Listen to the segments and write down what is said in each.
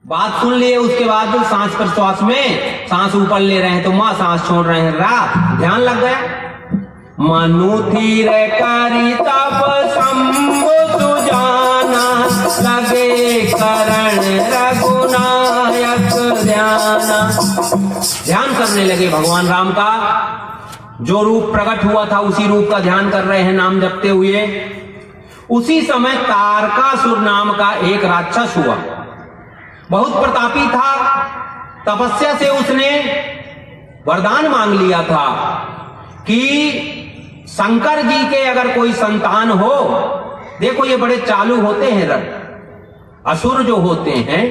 बात सुन लिए, उसके बाद सांस प्रश्वास में सांस ऊपर ले रहे हैं तो माँ, सांस छोड़ रहे हैं रा, ध्यान लग गया। मनु थीर करी तप शंभु सुजाना, लगे करण रघुनायक ध्याना। ध्यान करने लगे भगवान राम का, जो रूप प्रकट हुआ था उसी रूप का ध्यान कर रहे हैं नाम जपते हुए। उसी समय तारकासुर नाम का एक राक्षस हुआ, बहुत प्रतापी था। तपस्या से उसने वरदान मांग लिया था कि शंकर जी के अगर कोई संतान हो, देखो ये बड़े चालू होते हैं असुर जो होते हैं,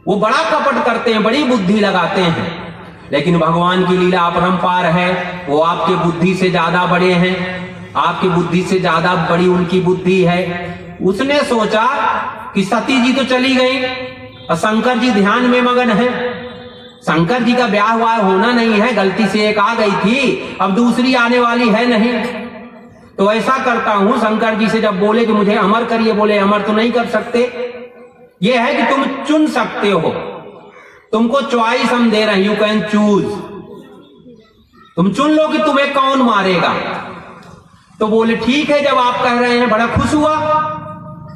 वो बड़ा कपट करते हैं, बड़ी बुद्धि लगाते हैं, लेकिन भगवान की लीला अपरंपार है। वो आपके बुद्धि से ज्यादा बड़े हैं, आपकी बुद्धि से ज्यादा बड़ी उनकी बुद्धि है। उसने सोचा कि सती जी तो चली गई और शंकर जी ध्यान में मगन है, शंकर जी का ब्याह वाह होना नहीं है, गलती से एक आ गई थी, अब दूसरी आने वाली है नहीं, तो ऐसा करता हूं। शंकर जी से जब बोले कि मुझे अमर करिए, बोले अमर तो नहीं कर सकते, यह है कि तुम चुन सकते हो, तुमको चॉइस हम दे रहे हैं, यू कैन चूज, तुम चुन लो कि तुम्हें कौन मारेगा। तो बोले ठीक है, जब आप कह रहे हैं। बड़ा खुश हुआ,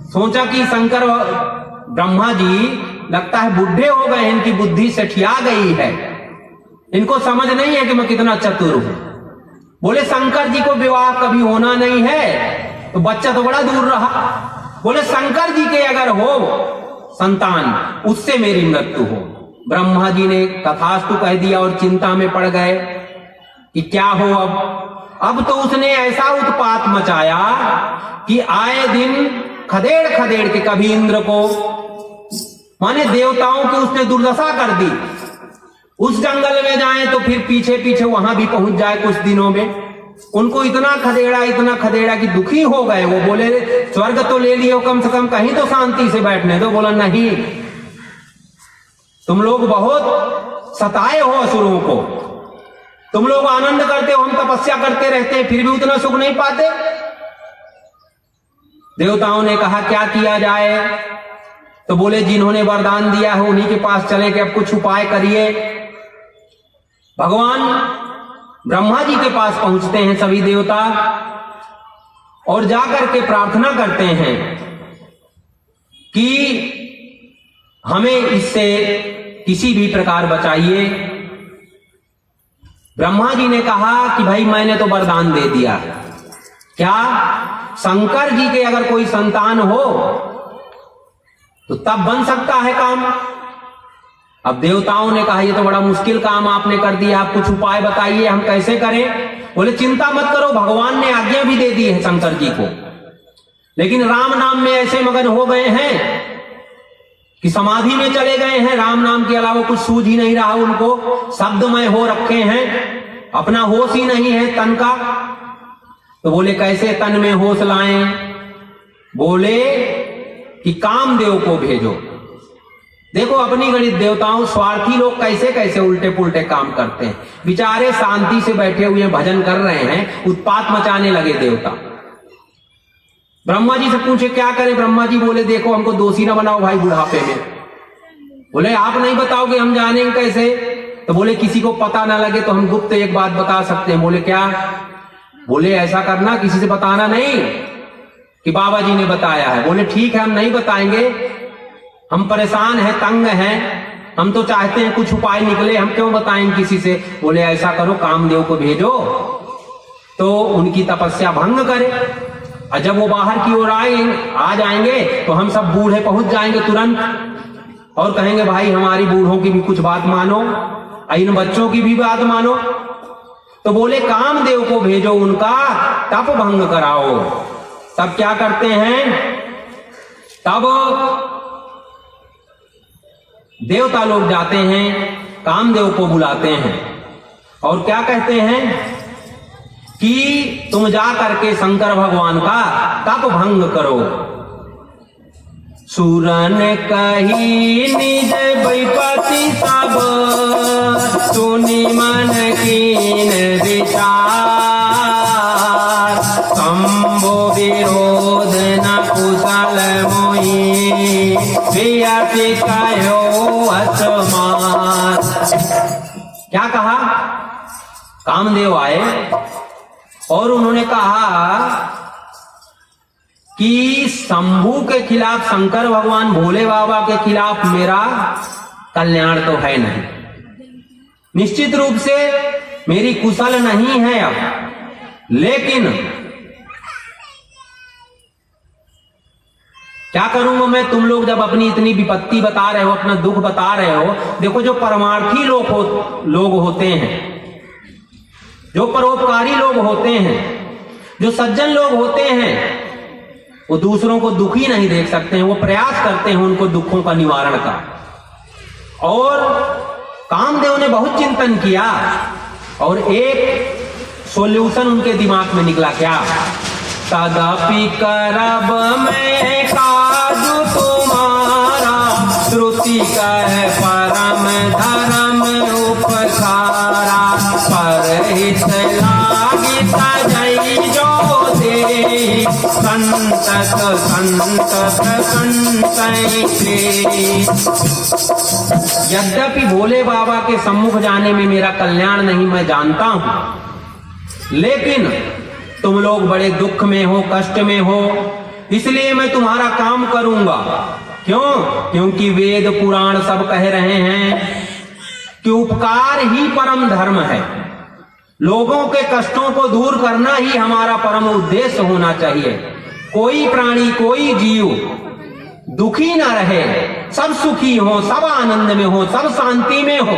सोचा कि शंकर ब्रह्मा जी लगता है बूढ़े हो गए, इनकी बुद्धि सठिया गई है, इनको समझ नहीं है कि मैं कितना चतुर हूं। बोले शंकर जी को विवाह कभी होना नहीं है, तो बच्चा तो बड़ा दूर रहा। बोले शंकर जी के अगर हो संतान, उससे मेरी मृत्यु हो। ब्रह्मा जी ने तथास्तु कह दिया और चिंता में पड़ गए कि क्या हो अब तो उसने ऐसा उत्पात मचाया कि आए दिन खदेड़ खदेड़ के कभी इंद्र को, माने देवताओं की उसने दुर्दशा कर दी। उस जंगल में जाए तो फिर पीछे पीछे वहां भी पहुंच जाए कुछ दिनों में। उनको इतना खदेड़ा कि दुखी हो गए। वो बोले स्वर्ग तो ले लियो, कम से कम कहीं तो शांति से बैठने दो। बोला नहीं, तुम लोग बहुत सताए हो असुरों को, तुम लोग आनंद करते हो, हम तपस्या करते रहते हैं, फिर भी उतना सुख नहीं पाते। देवताओं ने कहा क्या किया जाए, तो बोले जिन्होंने वरदान दिया है उन्हीं के पास चले कि अब कुछ उपाय करिए। भगवान ब्रह्मा जी के पास पहुंचते हैं सभी देवता और जाकर के प्रार्थना करते हैं कि हमें इससे किसी भी प्रकार बचाइए। ब्रह्मा जी ने कहा कि भाई मैंने तो वरदान दे दिया, क्या शंकर जी के अगर कोई संतान हो तो तब बन सकता है काम। अब देवताओं ने कहा ये तो बड़ा मुश्किल काम आपने कर दिया, आप कुछ उपाय बताइए, हम कैसे करें। बोले चिंता मत करो, भगवान ने आज्ञा भी दे दी है शंकर जी को, लेकिन राम नाम में ऐसे मगन हो गए हैं कि समाधि में चले गए हैं। राम नाम के अलावा कुछ सूझ ही नहीं रहा उनको, शब्दमय हो रखे हैं, अपना होश ही नहीं है तन का। तो बोले कैसे तन में होश लाएं। बोले कि कामदेव को भेजो। देखो अपनी गणित देवताओं, स्वार्थी लोग कैसे कैसे उल्टे पुल्टे काम करते हैं। बेचारे शांति से बैठे हुए भजन कर रहे हैं, उत्पात मचाने लगे देवता। ब्रह्मा जी से पूछे क्या करें। ब्रह्मा जी बोले देखो हमको दोषी ना बनाओ भाई बुढ़ापे में। बोले आप नहीं बताओगे हम जानेंगे कैसे। तो बोले किसी को पता ना लगे तो हम गुप्त एक बात बता सकते हैं। बोले क्या। बोले ऐसा करना, किसी से बताना नहीं कि बाबा जी ने बताया है। बोले ठीक है हम नहीं बताएंगे, हम परेशान हैं, तंग हैं, हम तो चाहते हैं कुछ उपाय निकले, हम क्यों बताएंगे किसी से। बोले ऐसा करो कामदेव को भेजो तो उनकी तपस्या भंग करे, और जब वो बाहर की ओर आ जाएंगे तो हम सब बूढ़े पहुंच जाएंगे तुरंत और कहेंगे भाई हमारी बूढ़ों की भी कुछ बात मानो, इन बच्चों की भी बात maनो। तो बोले कामदेव को भेजो, उनका तप भंग कराओ। तब क्या करते हैं, तब देवता लोग जाते हैं कामदेव को बुलाते हैं और क्या कहते हैं कि तुम जा करके शंकर भगवान का तप भंग करो। सुरन कही निज विपत्ति सब, सुनि मन कीन विचार। शंभु विरोध न कुशल मोहि, वियति कह भयो असमान। क्या कहा? कामदेव आए और उन्होंने कहा कि शंभू के खिलाफ, शंकर भगवान भोले बाबा के खिलाफ मेरा कल्याण तो है नहीं, निश्चित रूप से मेरी कुशल नहीं है अब, लेकिन क्या करूंगा मैं? तुम लोग जब अपनी इतनी विपत्ति बता रहे हो, अपना दुख बता रहे हो, देखो जो परमार्थी लोग होते हैं, जो परोपकारी लोग होते हैं, जो सज्जन लोग होते हैं, वो दूसरों को दुखी नहीं देख सकते हैं, वो प्रयास करते हैं उनको दुखों का निवारण का। और कामदेव ने बहुत चिंतन किया और एक सॉल्यूशन उनके दिमाग में निकला। क्या? तदपि करब मैं काजु तुम्हारा, श्रुति कह परम धर्म उपकारा, परहित लागी तजई जो दे, संतत संतत संतै से। यद्यपि भोले बाबा के सम्मुख जाने में मेरा कल्याण नहीं, मैं जानता हूं, लेकिन तुम लोग बड़े दुख में हो, कष्ट में हो, इसलिए मैं तुम्हारा काम करूंगा। क्यों? क्योंकि वेद पुराण सब कह रहे हैं कि उपकार ही परम धर्म है, लोगों के कष्टों को दूर करना ही हमारा परम उद्देश्य होना चाहिए। कोई प्राणी, कोई जीव दुखी ना रहे, सब सुखी हो, सब आनंद में हो, सब शांति में हो।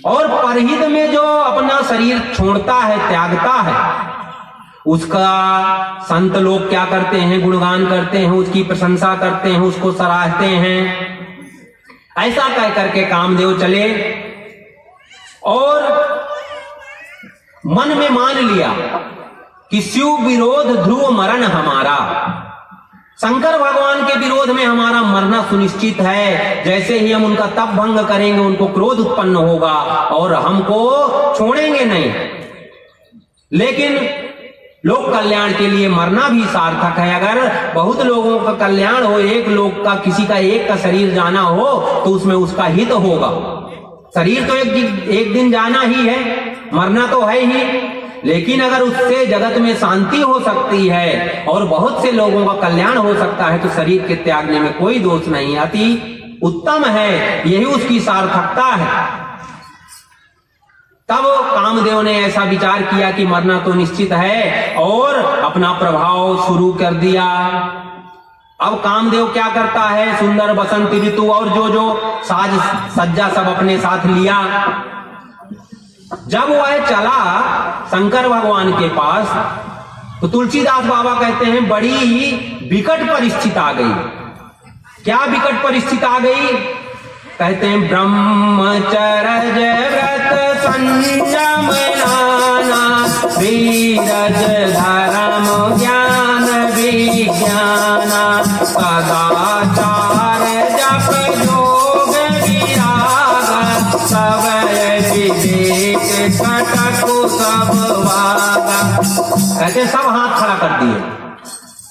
और परहित में जो अपना शरीर छोड़ता है, त्यागता है, उसका संत लोग क्या करते हैं? गुणगान करते हैं, उसकी प्रशंसा करते हैं, उसको सराहते हैं। ऐसा कह करके कामदेव चले और मन में मान लिया कि शिव विरोध ध्रुव मरण हमारा, शंकर भगवान के विरोध में हमारा मरना सुनिश्चित है। जैसे ही हम उनका तप भंग करेंगे, उनको क्रोध उत्पन्न होगा और हमको छोड़ेंगे नहीं। लेकिन लोक कल्याण के लिए मरना भी सार्थक है। अगर बहुत लोगों का कल्याण हो, एक लोग का, किसी का एक का शरीर जाना हो, तो उसमें उसका हित होगा। शरीर तो एक दिन जाना ही है, मरना तो है ही, लेकिन अगर उससे जगत में शांति हो सकती है और बहुत से लोगों का कल्याण हो सकता है, तो शरीर के त्यागने में कोई दोष नहीं, अति उत्तम है, यही उसकी सार्थकता है। तब कामदेव ने ऐसा विचार किया कि मरना तो निश्चित है और अपना प्रभाव शुरू कर दिया। अब कामदेव क्या करता है? सुंदर बसंत ऋतु और जो जो साज सज्जा सब अपने साथ लिया। जब वह चला शंकर भगवान के पास, तो तुलसीदास बाबा कहते हैं बड़ी विकट परिस्थिति आ गई। क्या विकट परिस्थिति आ गई? कहते हैं ब्रह्मचर्य व्रत संयम नाना, धीरज धर्म ज्ञान विज्ञाना, सदाचार जप योग विराग, सब विवेक कटकु सब वागा। कहते सब हाथ खड़ा कर दिए।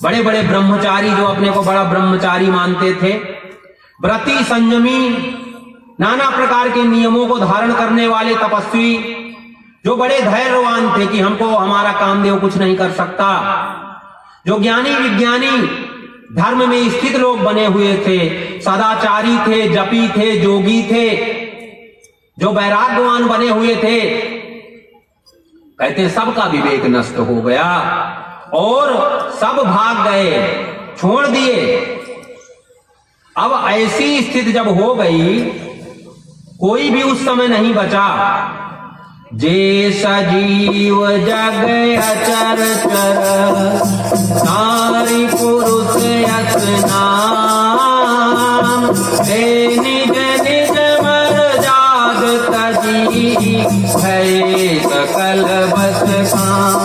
बड़े बड़े ब्रह्मचारी जो अपने को बड़ा ब्रह्मचारी मानते थे, व्रती संयमी, नाना प्रकार के नियमों को धारण करने वाले तपस्वी, जो बड़े धैर्यवान थे कि हमको हमारा कामदेव कुछ नहीं कर सकता, जो ज्ञानी विज्ञानी धर्म में स्थित लोग बने हुए थे, सदाचारी थे, जपी थे, जोगी थे, जो वैराग्यवान बने हुए थे, कहते सबका विवेक नष्ट हो गया और सब भाग गए, छोड़ दिए। अब ऐसी स्थिति जब हो गई, कोई भी उस समय नहीं बचा। जे सजीव जग अचर चर, नारी पुरुष यत नाम, निज निज मर्याद तजी, है सकल बस काम।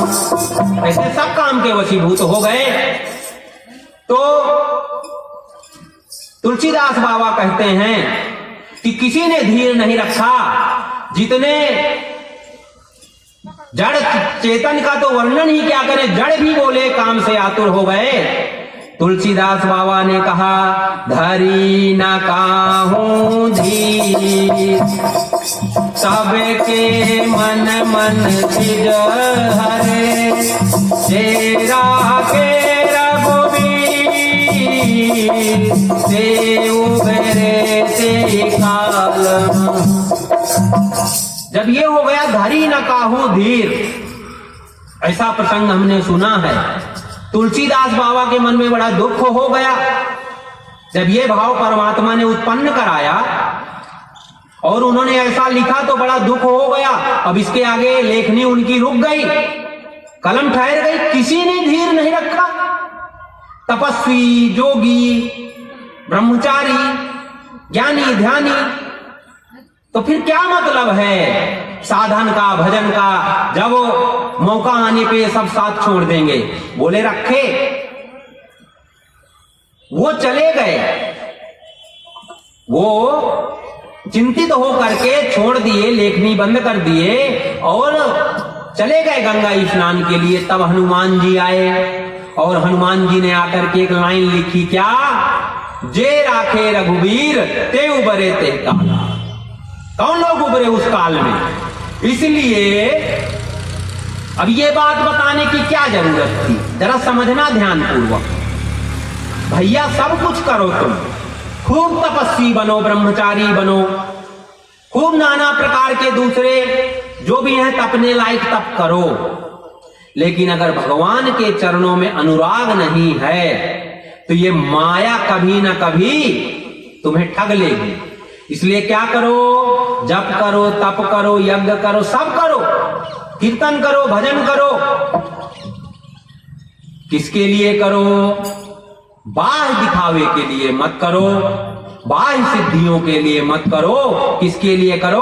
ऐसे सब काम के वशीभूत हो गए। तो तुलसीदास बाबा कहते हैं कि किसी ने धीर नहीं रखा। जितने जड़ चेतन का तो वर्णन ही क्या करें, जड़ भी बोले काम से आतुर हो गए। तुलसीदास बाबा ने कहा धरी न काहू धीर, सबके मन मन सिज हरे, तेरा के रघुवीर से उबरे से काल। जब ये हो गया धरी न काहू धीर, ऐसा प्रसंग हमने सुना है। तुलसीदास बाबा के मन में बड़ा दुख हो गया जब ये भाव परमात्मा ने उत्पन्न कराया और उन्होंने ऐसा लिखा तो बड़ा दुख हो गया। अब इसके आगे लेखनी उनकी रुक गई, कलम ठहर गई, किसी ने धीर नहीं रखा। तपस्वी, जोगी, ब्रह्मचारी, ज्ञानी, ध्यानी, तो फिर क्या मतलब है साधन का, भजन का, जब मौका आने पे सब साथ छोड़ देंगे। बोले रखे, वो चले गए, वो चिंतित हो करके छोड़ दिए, लेखनी बंद कर दिए और चले गए गंगा स्नान के लिए। तब हनुमान जी आए और हनुमान जी ने आकर के एक लाइन लिखी, क्या जे राखे रघुवीर ते उबरे ते काला। कौन लोग उबरे उस काल में? इसलिए अब ये बात बताने की क्या जरूरत थी, जरा समझना ध्यान पूर्वक। भैया सब कुछ करो, तुम खूब तपस्वी बनो, ब्रह्मचारी बनो, खूब नाना प्रकार के दूसरे जो भी हैं तपने लायक तप करो, लेकिन अगर भगवान के चरणों में अनुराग नहीं है तो ये माया कभी ना कभी तुम्हें ठग लेगी। इसलिए क्या करो, जप करो, तप करो, यज्ञ करो, सब करो, कीर्तन करो, भजन करो। किसके लिए करो? बाह्य दिखावे के लिए मत करो, बाह्य सिद्धियों के लिए मत करो। किसके लिए करो?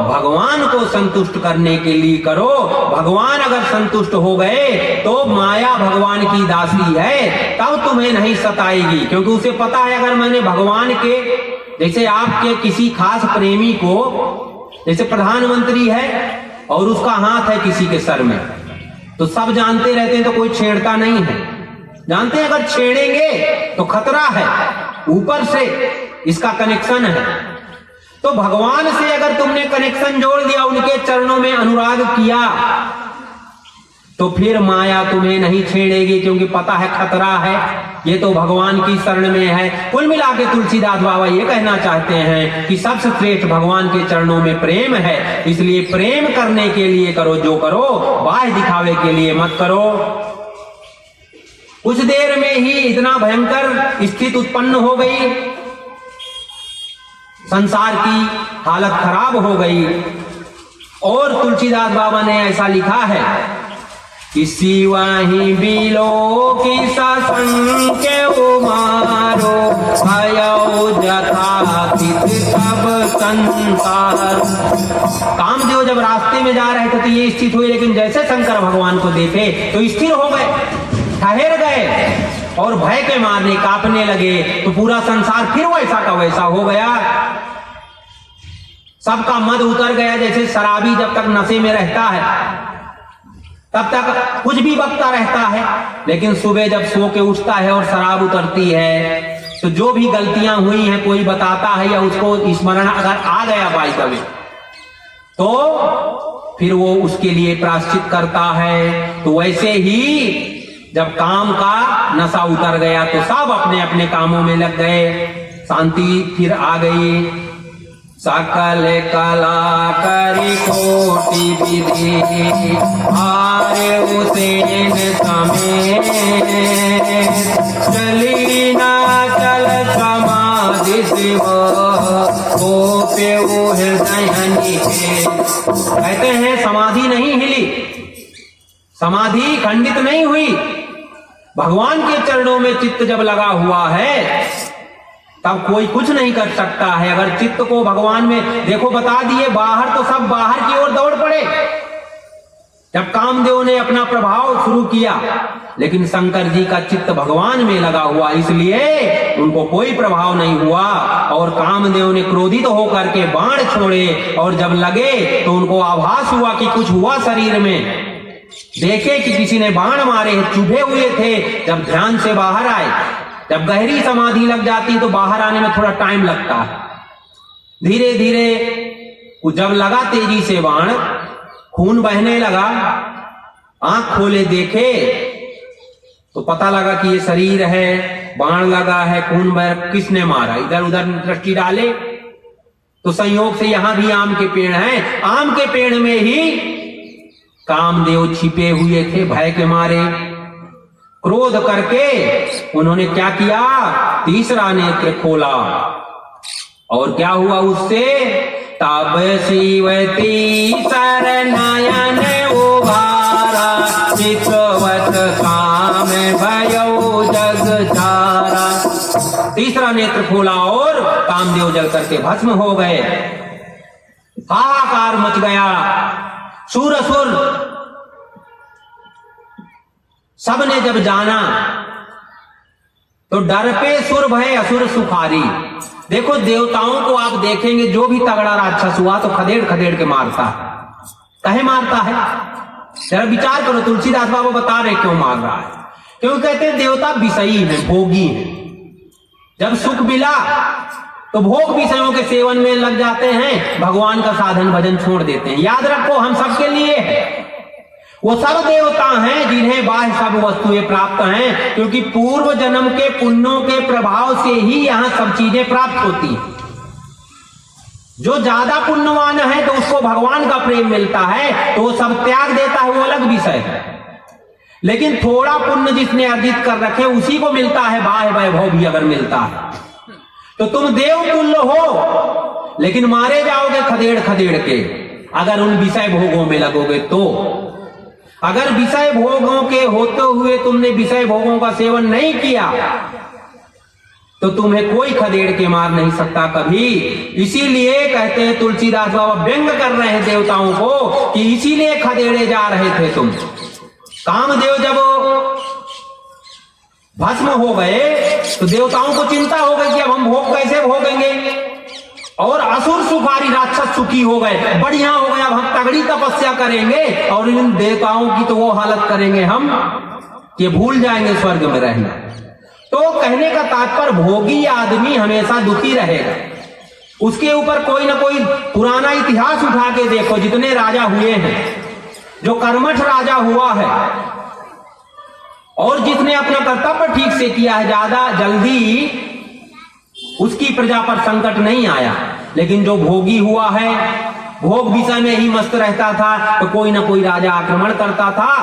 भगवान को संतुष्ट करने के लिए करो। भगवान अगर संतुष्ट हो गए तो माया भगवान की दासी है, तब तुम्हें नहीं सताएगी, क्योंकि उसे पता है अगर मैंने भगवान के, जैसे आपके किसी खास प्रेमी को, जैसे प्रधानमंत्री है और उसका हाथ है किसी के सर में, तो सब जानते रहते हैं तो कोई छेड़ता नहीं है। जानते हैं अगर छेड़ेंगे तो खतरा है, ऊपर से इसका कनेक्शन है। तो भगवान से अगर तुमने कनेक्शन जोड़ दिया, उनके चरणों में अनुराग किया, तो फिर माया तुम्हें नहीं छेड़ेगी, क्योंकि पता है खतरा है, ये तो भगवान की शरण में है। कुल मिला के तुलसीदास बाबा ये कहना चाहते हैं कि सबसे श्रेष्ठ भगवान के चरणों में प्रेम है। इसलिए प्रेम करने के लिए करो जो करो, बाह्य दिखावे के लिए मत करो। कुछ देर में ही इतना भयंकर स्थिति उत्पन्न हो गई, संसार की हालत खराब हो गई। और तुलसीदास बाबा ने ऐसा लिखा है कि सिवाही बिलो की ससंके उमारो, भयो जथाथित सब संसार। कामदेव जब रास्ते में जा रहे थे तो ये स्थिति हुई, लेकिन जैसे शंकर भगवान को देखे तो स्थिर हो गए, ठहर गए और भय के मारने कांपने लगे। तो पूरा संसार फिर वैसा का वैसा हो गया, सबका मद उतर गया। जैसे शराबी जब तक नशे में रहता है तब तक कुछ भी बकता रहता है, लेकिन सुबह जब सो के उठता है और शराब उतरती है तो जो भी गलतियां हुई हैं कोई बताता है या उसको स्मरण अगर आ गया बाई कभी, तो फिर वो उसके लिए प्रायश्चित करता है। तो वैसे ही जब काम का नशा उतर गया तो सब अपने अपने कामों में लग गए, शांति फिर आ गई। सकल कला करी कोटि विधि, हारे उसेन समेत, चली ना चल समाधि शिव, हो पे हृदय निकेत। कहते हैं समाधि नहीं हिली, समाधि खंडित नहीं हुई। भगवान के चरणों में चित्त जब लगा हुआ है तब कोई कुछ नहीं कर सकता है। अगर चित्त को भगवान में देखो, बता दिए बाहर तो सब बाहर की ओर दौड़ पड़े जब कामदेव ने अपना प्रभाव शुरू किया, लेकिन शंकर जी का चित्त भगवान में लगा हुआ, इसलिए उनको कोई प्रभाव नहीं हुआ। और कामदेव ने क्रोधित होकर के बाण छोड़े और जब लगे तो उनको आभास हुआ कि कुछ हुआ शरीर में, देखे कि किसी ने बाण मारे, चुभे हुए थे। जब ध्यान से बाहर आए जब गहरी समाधि लग जाती तो बाहर आने में थोड़ा टाइम लगता है। धीरे धीरे जब लगा तेजी से बाण, खून बहने लगा, आंख खोले देखे तो पता लगा कि ये शरीर है, बाण लगा है, खून बह, किसने मारा। इधर उधर दृष्टि डाले तो संयोग से यहां भी आम के पेड़ हैं। आम के पेड़ में ही कामदेव छिपे हुए थे भय के मारे। क्रोध करके उन्होंने क्या किया, तीसरा नेत्र खोला और क्या हुआ उससे, तब शिव तीसर नयन उभारा, चितवत काम भयो जग चारा। तीसरा नेत्र खोला और कामदेव जल करके भस्म हो गए। हाहाकार मच गया। सूर असुर सबने जब जाना तो डर पे सुर भय असुर सुखारी। देखो देवताओं को आप देखेंगे, जो भी तगड़ा राक्षस हुआ तो खदेड़ खदेड़ के मारता है। कहे मारता है, जरा विचार करो। तुलसीदास बाबा बता रहे क्यों मार रहा है। क्यों कहते हैं देवता विषयी है, भोगी है। जब सुख मिला तो भोग विषयों के सेवन में लग जाते हैं, भगवान का साधन भजन छोड़ देते हैं। याद रखो हम सबके लिए है। वो सब देवता हैं जिन्हें बाह्य सब वस्तुएं प्राप्त हैं, क्योंकि पूर्व जन्म के पुण्यों के प्रभाव से ही यहां सब चीजें प्राप्त होती हैं। जो ज्यादा पुण्यवान है तो उसको भगवान का प्रेम मिलता है, तो वो सब त्याग देता है, वो अलग विषय है। लेकिन थोड़ा पुण्य जिसने अर्जित कर रखे उसी को मिलता है बाह्य वैभव भी अगर मिलता है। तो तुम देव तुल्य हो, लेकिन मारे जाओगे खदेड़ खदेड़ के अगर उन विषय भोगों में लगोगे तो। अगर विषय भोगों के होते हुए तुमने विषय भोगों का सेवन नहीं किया तो तुम्हें कोई खदेड़ के मार नहीं सकता कभी। इसीलिए कहते हैं तुलसीदास बाबा व्यंग कर रहे हैं देवताओं को कि इसीलिए खदेड़े जा रहे थे तुम। कामदेव जब भस्म हो गए तो देवताओं को चिंता हो गई कि अब हम भोग कैसे भोगेंगे। और असुर सुखारी, राक्षस सुखी हो गए, बढ़िया हो गया, अब हम तगड़ी तपस्या करेंगे और इन देवताओं की तो वो हालत करेंगे हम कि भूल जाएंगे स्वर्ग में रहना। तो कहने का तात्पर्य भोगी आदमी हमेशा दुखी रहेगा। उसके ऊपर कोई ना कोई पुराना इतिहास उठा के देखो, जितने राजा हुए हैं, जो कर्मठ राजा हुआ है और जिसने अपना कर्तव्य ठीक से किया है, ज्यादा जल्दी उसकी प्रजा पर संकट नहीं आया। लेकिन जो भोगी हुआ है, भोग विषय में ही मस्त रहता था, तो कोई ना कोई राजा आक्रमण करता था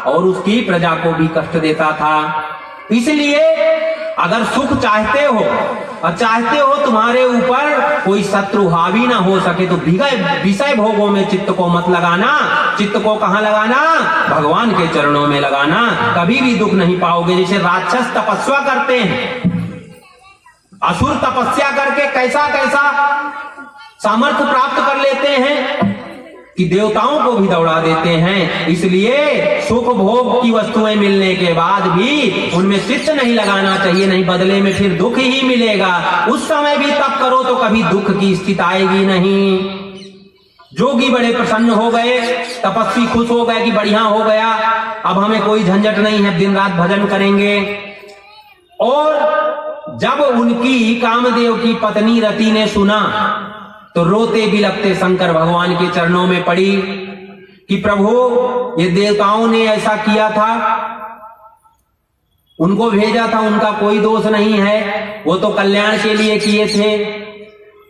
और उसकी प्रजा को भी कष्ट देता था। इसलिए अगर सुख चाहते हो और चाहते हो तुम्हारे ऊपर कोई शत्रु हावी ना हो सके, तो विषय भोगों में चित्त को मत लगाना। चित्त को कहां लगाना, भगवान के चरणों में लगाना। कभी भी दुख नहीं पाओगे। जैसे राक्षस तपस्या करते हैं, असुर तपस्या करके कैसा कैसा सामर्थ्य प्राप्त कर लेते हैं कि देवताओं को भी दौड़ा देते हैं। इसलिए सुख भोग की वस्तुएं मिलने के बाद भी उनमें चित्त नहीं लगाना चाहिए, नहीं बदले में फिर दुख ही मिलेगा। उस समय भी तप करो तो कभी दुख की स्थिति आएगी नहीं। जोगी बड़े प्रसन्न हो गए, तपस्वी खुश हो गए कि बढ़िया हो गया, अब हमें कोई झंझट नहीं है, दिन रात भजन करेंगे। और जब उनकी कामदेव की पत्नी रति ने सुना तो रोते बिलखते शंकर भगवान के चरणों में पड़ी कि प्रभु, ये देवताओं ने ऐसा किया था, उनको भेजा था, उनका कोई दोष नहीं है, वो तो कल्याण के लिए किए थे।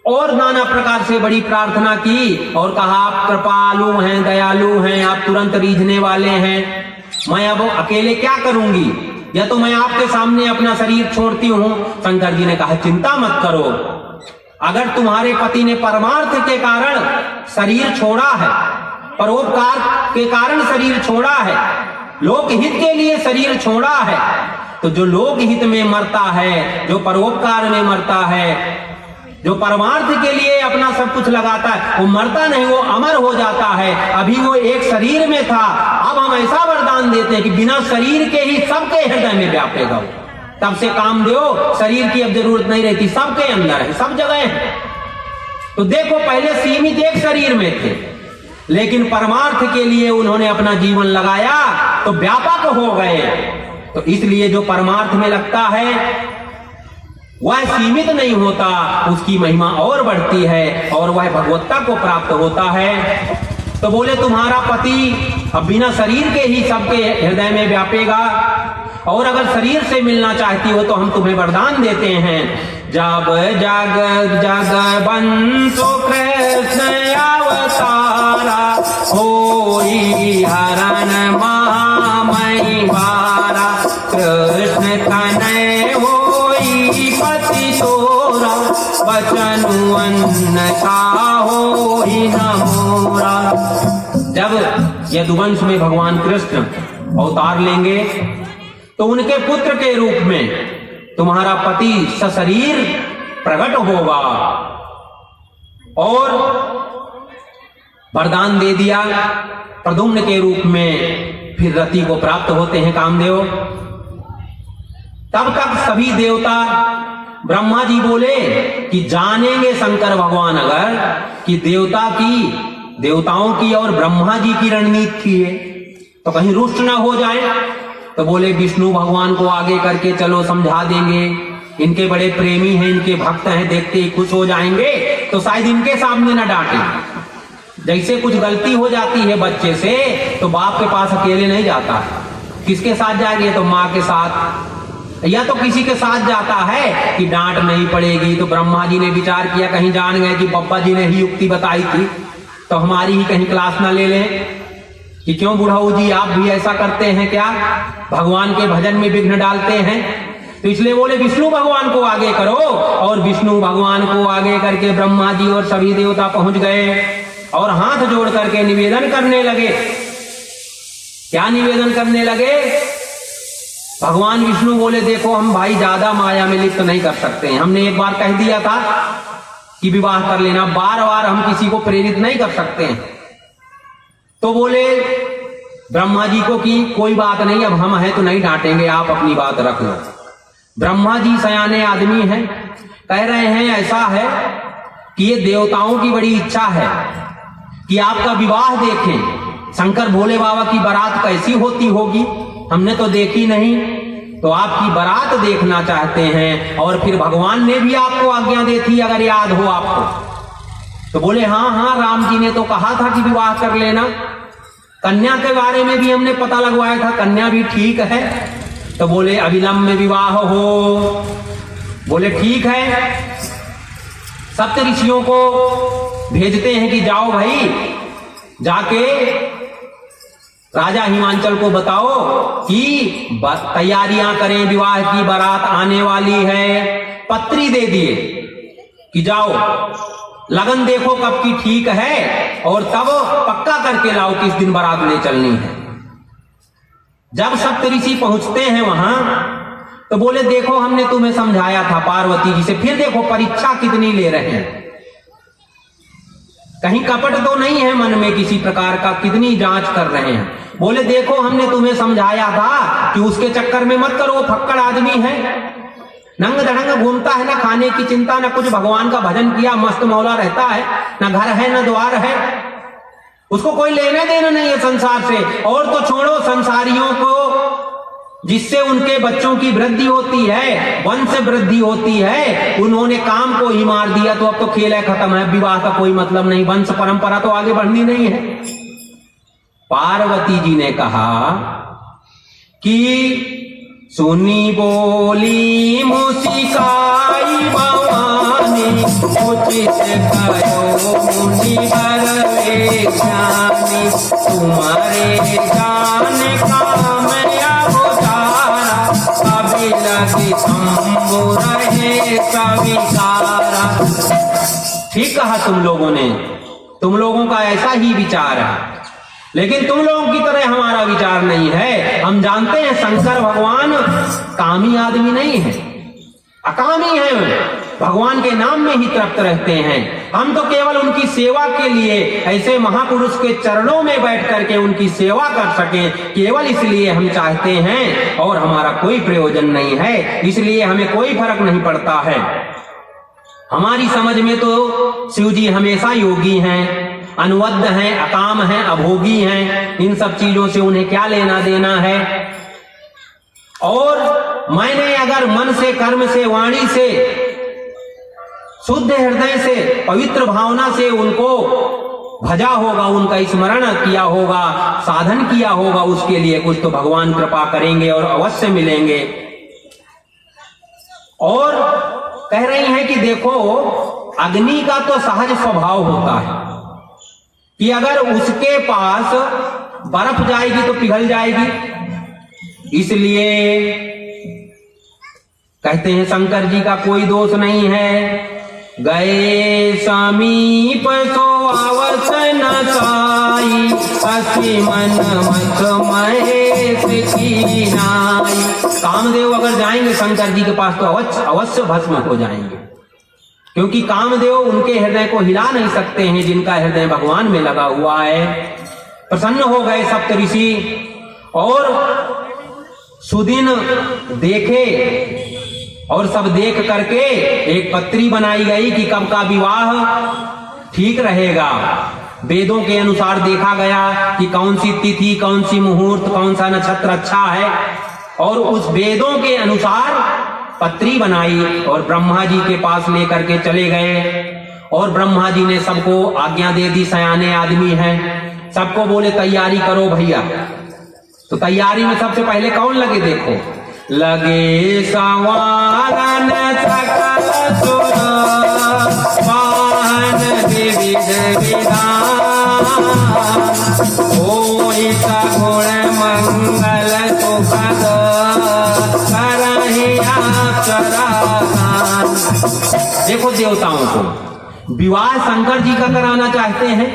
और नाना प्रकार से बड़ी प्रार्थना की और कहा आप कृपालु हैं, दयालु हैं, आप तुरंत रीझने वाले हैं, मैं अब अकेले क्या करूंगी, या तो मैं आपके सामने अपना शरीर छोड़ती हूं। शंकर जी ने कहा चिंता मत करो, अगर तुम्हारे पति ने परमार्थ के कारण शरीर छोड़ा है, परोपकार के कारण शरीर छोड़ा है, लोकहित के लिए शरीर छोड़ा है, तो जो लोकहित में मरता है, जो परोपकार में मरता है, जो परमार्थ के लिए अपना सब कुछ लगाता है, वो मरता नहीं, वो अमर हो जाता है। अभी वो एक शरीर में था, अब हम ऐसा वरदान देते हैं कि बिना शरीर के ही सबके हृदय में व्यापेगा। तब से कामदेव शरीर की अब जरूरत नहीं रहती, सबके अंदर है, सब जगह है। तो देखो पहले सीमित एक शरीर में थे, लेकिन परमार्थ के लिए उन्होंने अपना जीवन लगाया तो व्यापक हो गए। तो इसलिए जो परमार्थ में लगता है वह सीमित नहीं होता, उसकी महिमा और बढ़ती है और वह भगवत्ता को प्राप्त होता है। तो बोले तुम्हारा पति अब बिना शरीर के ही सबके हृदय में व्यापेगा, और अगर शरीर से मिलना चाहती हो तो हम तुम्हें वरदान देते हैं। जब जग जगबंधु कृष्ण अवतारा, होई हरण महामहिवारा, कृष्ण तनय होई पति तोरा, बचनु अन्न होई न मोरा। जब यदुवंश में भगवान कृष्ण अवतार लेंगे तो उनके पुत्र के रूप में तुम्हारा पति सशरीर प्रकट होगा। और वरदान दे दिया प्रद्युम्न के रूप में, फिर रति को प्राप्त होते हैं कामदेव। तब तक सभी देवता, ब्रह्मा जी बोले कि जानेंगे शंकर भगवान अगर कि देवताओं की और ब्रह्मा जी की रणनीति है तो कहीं रुष्ट ना हो जाए। तो बोले विष्णु भगवान को आगे करके चलो समझा देंगे, इनके बड़े प्रेमी हैं, इनके भक्त हैं, देखते ही खुश हो जाएंगे तो शायद इनके सामने ना डांटे। जैसे कुछ गलती हो जाती है बच्चे से तो बाप के पास अकेले नहीं जाता, किसके साथ जाएंगे? तो माँ के साथ या तो किसी के साथ जाता है कि डांट नहीं पड़ेगी। तो ब्रह्मा जी ने विचार किया कहीं जान गए कि बप्पा जी ने ही युक्ति बताई थी तो हमारी ही कहीं क्लास ना ले लें कि क्यों बुढ़ाऊ जी आप भी ऐसा करते हैं क्या, भगवान के भजन में विघ्न डालते हैं। तो इसलिए बोले विष्णु भगवान को आगे करो, और विष्णु भगवान को आगे करके ब्रह्मा जी और सभी देवता पहुंच गए और हाथ जोड़ करके निवेदन करने लगे। क्या निवेदन करने लगे? भगवान विष्णु बोले देखो हम भाई ज्यादा माया में लिप्त नहीं कर सकते हैं, हमने एक बार कह दिया था कि विवाह कर लेना, बार बार हम किसी को प्रेरित नहीं कर सकते हैं। तो बोले ब्रह्मा जी को कि कोई बात नहीं, अब हम हैं तो नहीं डांटेंगे, आप अपनी बात रख लो। ब्रह्मा जी सयाने आदमी हैं, कह रहे हैं ऐसा है कि ये देवताओं की बड़ी इच्छा है कि आपका विवाह देखें, शंकर भोले बाबा की बारात कैसी होती होगी, हमने तो देखी नहीं, तो आपकी बारात देखना चाहते हैं। और फिर भगवान ने भी आपको आज्ञा दी थी अगर याद हो आपको। तो बोले हाँ हाँ, राम जी ने तो कहा था कि विवाह कर लेना, कन्या के बारे में भी हमने पता लगवाया था, कन्या भी ठीक है। तो बोले अविलंब में विवाह हो। बोले ठीक है। सप्त ऋषियों को भेजते हैं कि जाओ भाई, जाके राजा हिमांचल को बताओ कि तैयारियां करें, विवाह की बारात आने वाली है। पत्री दे दिए कि जाओ लगन देखो कब की ठीक है और तब पक्का करके लाओ किस दिन बारात ले चलनी है। जब सप्तऋषि पहुंचते हैं वहां तो बोले देखो हमने तुम्हें समझाया था पार्वती जी से, फिर देखो परीक्षा कितनी ले रहे हैं, कहीं कपट तो नहीं है मन में किसी प्रकार का, कितनी जांच कर रहे हैं। बोले देखो हमने तुम्हें समझाया था कि उसके चक्कर में मत करो, फक्कड़ आदमी है, नंग धड़ंग घूमता है, ना खाने की चिंता, ना कुछ भगवान का भजन किया, मस्त मौला रहता है, ना घर है ना द्वार है, उसको कोई लेना देना नहीं है संसार से। और तो छोड़ो संसारियों को जिससे उनके बच्चों की वृद्धि होती है, वंश वृद्धि होती है, उन्होंने काम को ही मार दिया तो अब तो खेल है खत्म है, विवाह का कोई मतलब नहीं, वंश परंपरा तो आगे बढ़नी नहीं है। पार्वती जी ने कहा कि सुनी बोली मुसिकाई भवानी, उचित करो मुनि वर ज्ञानी, तुम्हारे जान काम अवतारा, अभी लगी शंभु रहे कविकारा। ठीक कहा तुम लोगों ने, तुम लोगों का ऐसा ही विचार है, लेकिन तुम लोगों की तरह हमारा विचार नहीं है। हम जानते हैं शंकर भगवान कामी आदमी नहीं है, अकामी है, भगवान के नाम में ही तृप्त रहते हैं। हम तो केवल उनकी सेवा के लिए ऐसे महापुरुष के चरणों में बैठ करके उनकी सेवा कर सके, केवल इसलिए हम चाहते हैं, और हमारा कोई प्रयोजन नहीं है, इसलिए हमें कोई फर्क नहीं पड़ता है। हमारी समझ में तो शिव जी हमेशा योगी हैं, अनुवद्ध हैं, अकाम हैं, अभोगी हैं, इन सब चीजों से उन्हें क्या लेना देना है। और मैंने अगर मन से, कर्म से, वाणी से, शुद्ध हृदय से, पवित्र भावना से उनको भजा होगा, उनका स्मरण किया होगा, साधन किया होगा, उसके लिए कुछ तो भगवान कृपा करेंगे और अवश्य मिलेंगे। और कह रही हैं कि देखो, अग्नि का तो सहज स्वभाव होता है कि अगर उसके पास बर्फ जाएगी तो पिघल जाएगी। इसलिए कहते हैं शंकर जी का कोई दोष नहीं है। गए समीप सो आवत न साई, असी मन मत महेश की नाई। कामदेव अगर जाएंगे शंकर जी के पास तो अवश्य भस्म हो जाएंगे, क्योंकि कामदेव उनके हृदय को हिला नहीं सकते हैं जिनका हृदय भगवान में लगा हुआ है। प्रसन्न हो गए सप्तऋषि और सुदिन देखे और सब देख करके एक पत्री बनाई गई कि कब का विवाह ठीक रहेगा। वेदों के अनुसार देखा गया कि कौन सी तिथि, कौन सी मुहूर्त, कौन सा नक्षत्र अच्छा है, और उस वेदों के अनुसार पत्री बनाई और ब्रह्मा जी के पास लेकर के चले गए। और ब्रह्मा जी ने सबको आज्ञा दे दी, सयाने आदमी हैं, सबको बोले तैयारी करो भैया। तो तैयारी में सबसे पहले कौन लगे देखो, लगे संवारन सकल सुर, वाहन विविध विधान, होई सगुण मंगल सुखद, करहि अप्सरागान। देखो देवताओं को विवाह शंकर जी का कराना चाहते हैं।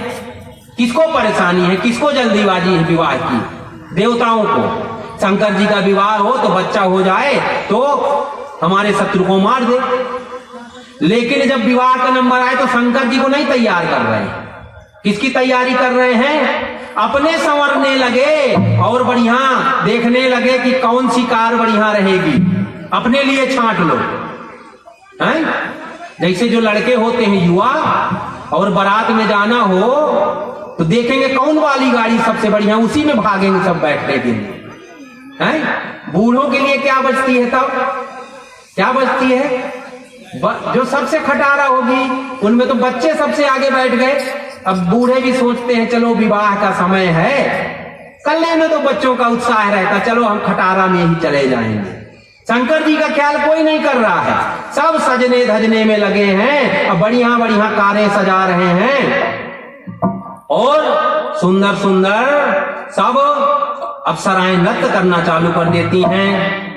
किसको परेशानी है, किसको जल्दीबाजी है विवाह की? देवताओं को। शंकर जी का विवाह हो तो बच्चा हो जाए तो हमारे शत्रु को मार दे। लेकिन जब विवाह का नंबर आए तो शंकर जी को नहीं तैयार कर रहे हैं। किसकी तैयारी कर रहे हैं? अपने संवरने लगे और बढ़िया देखने लगे कि कौन सी कार बढ़िया रहेगी, अपने लिए छांट लो। हैं? जैसे जो लड़के होते हैं युवा और बारात में जाना हो तो देखेंगे कौन वाली गाड़ी सबसे बढ़िया, उसी में भागेंगे सब बैठने के लिए। हैं? बूढ़ों के लिए क्या बचती है तब? क्या बचती है? जो सबसे खटारा होगी उनमें तो बच्चे सबसे आगे बैठ गए। अब बूढ़े भी सोचते हैं चलो विवाह का समय है, कर लेने तो बच्चों का उत्साह रहता, चलो हम खटारा में ही चले जाएंगे। शंकर जी का ख्याल कोई नहीं कर रहा है, सब सजने धजने में लगे हैं, अब बढ़िया बढ़िया कारें सजा रहे हैं और सुंदर सुंदर सब अप्सराएं नृत्य करना चालू कर देती हैं।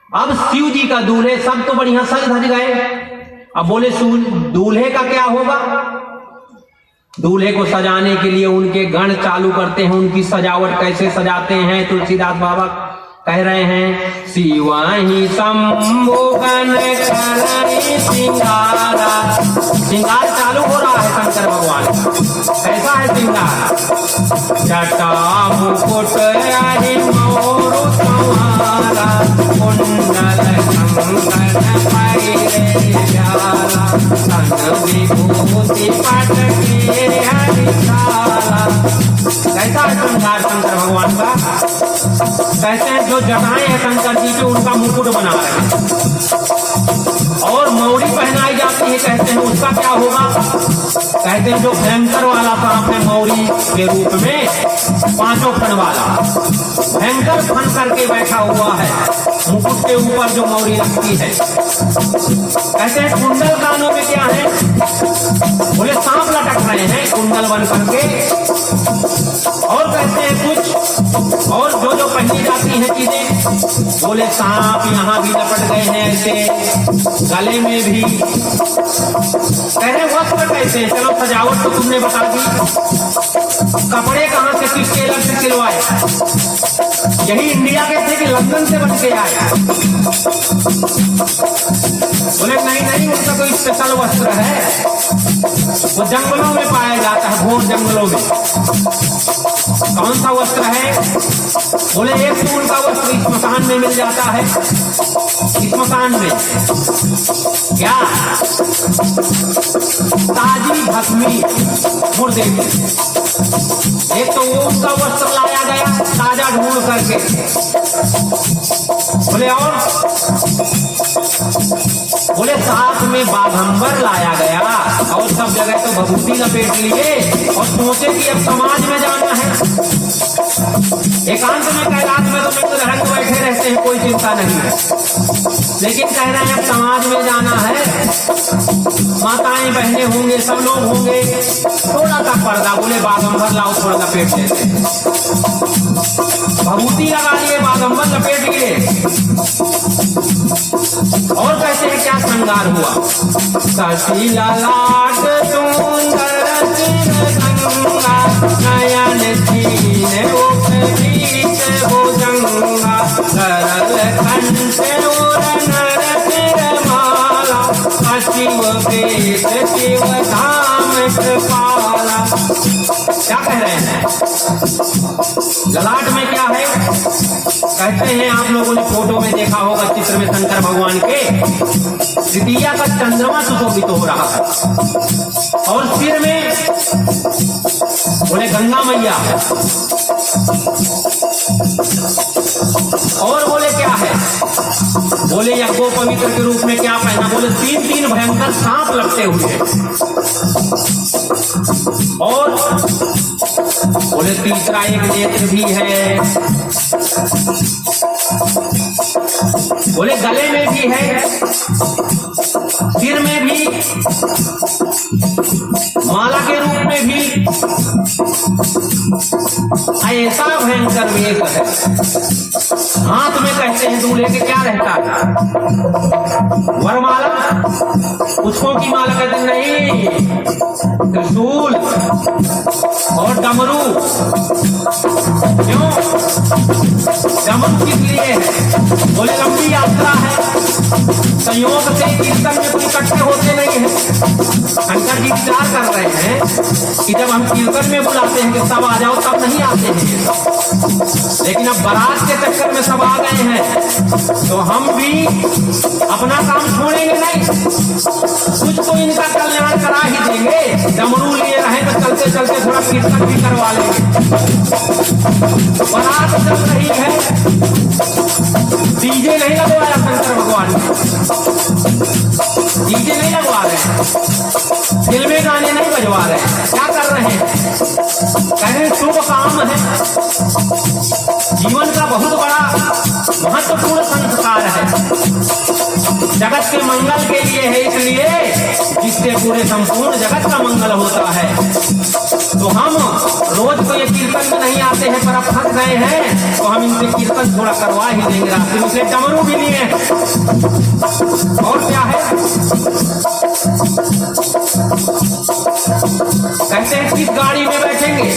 अब शिव जी का दूल्हे सब तो बढ़िया सज धज गए। अब बोले दूल्हे का क्या होगा? दूल्हे को सजाने के लिए उनके गण चालू करते हैं, उनकी सजावट कैसे सजाते हैं। तुलसीदास बाबा कह रहे हैं, शिवाही शंभु गण करई सिंगारा। सिंगार चालू हो रहा है शंकर भगवान का। कैसा है सिंगार? जटा मुकुट आहि मोरु संहारा, कुंडल कंगन पैरे जाला, तन विभूति पटके हरिशाला। कैसा है श्रृंगार शंकर भगवान का? कहते हैं जो जटाएं हैं शंकर जी के उनका मुकुट बना रहे हैं और मौरी पहनाई जाती है। कहते हैं उसका क्या होगा? कहते हैं जो भयंकर वाला सांप है मौरी के रूप में, पांचों फन वाला भयंकर फन करके बैठा हुआ है मुकुट के ऊपर जो मौरी लगती है। कहते हैं कुंडल कानों में क्या है? बोले सांप लटक रहे हैं कुंडल बन करके। और कहते हैं कुछ और जो जो पहनी जाती हैं चीजें, बोले सांप यहाँ भी लपट गए हैं ऐसे, गले में भी। कह रहे वस्त्र कैसे? चलो सजावट तो तुमने बता दी, कपड़े कहाँ से किस टेलर से सिलवाए? यही इंडिया के थे कि लंदन से बन के आए? बोले नहीं नहीं, उनका कोई स्पेशल वस्त्र है, वो जंगलों में पाया जाता है, घोर जंगलों में। कौन सा वस्त्र है? बोले एक तो उनका वस्त्र स्मशान में मिल जाता है। स्मशान में क्या? ताजी भस्मी मुर्दे की। एक तो वो उनका वस्त्र लाया गया ताजा ढूंढ करके, बोले और बोले साथ में बाघंबर लाया गया और सब जगह तो भभूति लपेट लिए और सोचे कि अब समाज में जाना है। एकांत में कैलाश में तो मित्र धरंग बैठे रहते हैं, कोई चिंता नहीं है, लेकिन कह रहे हैं अब समाज में जाना है, माताएं बहनें होंगे, सब लोग होंगे, थोड़ा सा पर्दा, बोले बाघंबर लाओ थोड़ा लपेट देते हैं। भभूति लगा लिए, बाघंबर लपेट लिए और कहते हैं क्या श्रृंगार हुआ। सची ललाट सुंदर गंगा नयन छीने उपरीत भुजंगा सरल कंठ और नर सिर माला अशिव पेट शिव धाम कृपाला। क्या कह रहे हैं? ललाट में क्या है? कहते हैं आप लोगों ने फोटो में देखा होगा चित्र में शंकर भगवान के तृतीया का चंद्रमा सुशोभित हो रहा है और सिर में बोले गंगा मैया और बोले क्या है? बोले यज्ञो पवित्र के रूप में क्या पहना? बोले तीन तीन भयंकर सांप लगते हुए और बोले तीसरा एक नेत्र भी है, बोले गले में भी है, सिर में भी, माला के रूप में भी, ऐसा भयंकर वेश है। हाथ में कहते हैं दूल्हे के क्या रहता है? वरमाला, पुष्पों की माला कहते नहीं, त्रिशूल और डमरू। क्यों डमरू किस लिए है? बोले लंबी यात्रा है, संयोग से कीर्तन में कोई इकट्ठे होते नहीं है। शंकर जी विचार कर रहे हैं कि जब हम कीर्तन में बुलाते हैं कि सब आ जाओ, तब नहीं आते हैं, लेकिन अब बारात के चक्कर में सब आ गए हैं तो हम भी अपना काम छोड़ेंगे नहीं, कुछ तो इनका कल्याण करा ही देंगे। डमरू लिए रहे तो चलते चलते थोड़ा कीर्तन भी करवा लेंगे। बारात चल रही है, डीजे नहीं लगवाया शंकर भगवान ने, डीजे नहीं लगवा रहे, फिल्मी गाने नहीं बजवा रहे, क्या कर रहे हैं? कह रहे शुभ काम है, जीवन का बहुत बड़ा महत्वपूर्ण संस्कार है, जगत के मंगल के लिए है, इसलिए जिससे पूरे संपूर्ण जगत का मंगल होता है। तो हम रोज तो ये कीर्तन में नहीं आते हैं, पर अब फंस गए हैं तो हम इनसे कीर्तन थोड़ा करवा ही देंगे। रास्ते में से डमरू भी लिए हैं और क्या है? कहते हैं किस गाड़ी में बैठेंगे?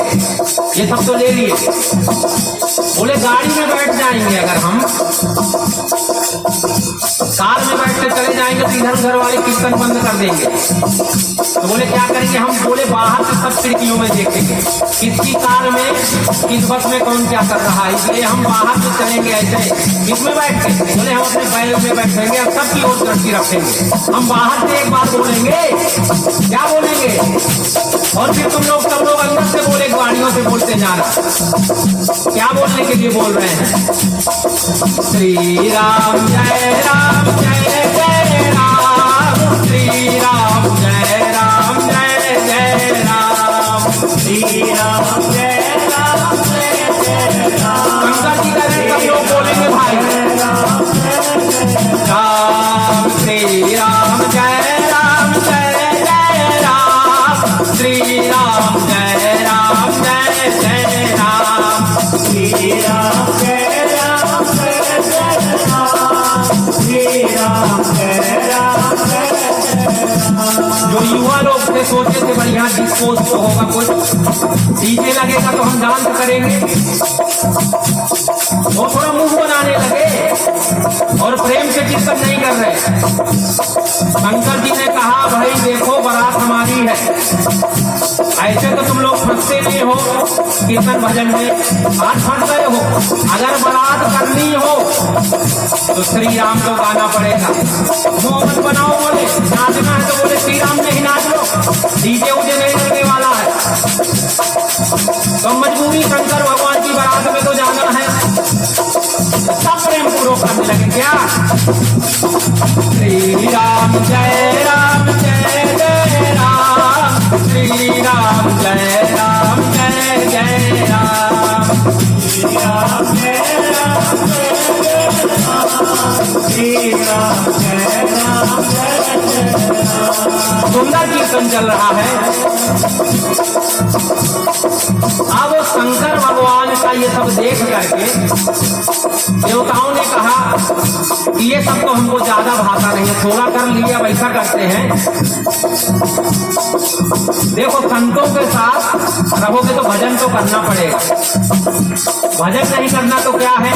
ये सब तो ले लिए। बोले गाड़ी में बैठ जाएंगे, अगर हम कार में बैठ के चले जाएंगे तो इधर उधर वाले कीर्तन बंद कर देंगे। तो बोले क्या करेंगे हम? बोले बाहर से सब खिड़कियों में देखेंगे किसकी कार में, किस बस में कौन क्या कर रहा है, इसलिए हम बाहर से चलेंगे ऐसे किसमें बैठ के। बोले हम अपने बैल में बैठेंगे और सबकी ओर दृष्टि रखेंगे। हम बाहर से एक बार बोलेंगे, क्या बोलेंगे, और फिर तुम लोग सब लोग अंदर से बोले, गाड़ियों से बोलते जाना। क्या बोलने के लिए बोल रहे हैं? श्री राम जय राम जय जय राम, श्री राम जय राम जय जय राम, श्री राम जय राम जय जय राम। शंकर जी करें सब लोग बोलेंगे भाई, राम श्री राम जय राम जय जय राम, श्री राम जय राम जय जय राम, श्री राम जय राम जय जय राम, श्री राम जय राम जय जय राम। जो युवा लोग थे सोचे थे बढ़िया डिस्कोस तो होगा, कुछ डीजे लगेगा तो हम डांस करेंगे, वो थोड़ा मुंह बनाने लगे और प्रेम से कीर्तन नहीं कर रहे। शंकर जी ने कहा भाई देखो बारात हमारी है, ऐसे तो तुम लोग फंसते नहीं हो कीर्तन भजन में, आज फंस गए हो। अगर बारात करनी हो तो श्री राम को गाना पड़ेगा, मोहम्मद बनाओ, बोले नाचना है तो बोले श्री राम में ही नाच लो, डीजे उजे नहीं लगने वाला है। तो मजबूरी शंकर भगवान की बारात में तो जाना है, सब प्रेम पूर्वक करने लगे। श्री राम जय राम जय जय राम, श्री राम जय राम जय जय राम, श्री राम जय राम जय जय राम, श्री राम जय राम जय जय राम। सुंदर कीर्तन चल रहा है। अब शंकर भगवान का ये सब देख करके देवताओं ने कहा कि ये सब तो हमको ज्यादा भाता नहीं है, थोड़ा कर लिया, वैसा करते हैं। देखो संतों के साथ रहोगे तो भजन तो करना पड़ेगा, भजन नहीं करना तो क्या है।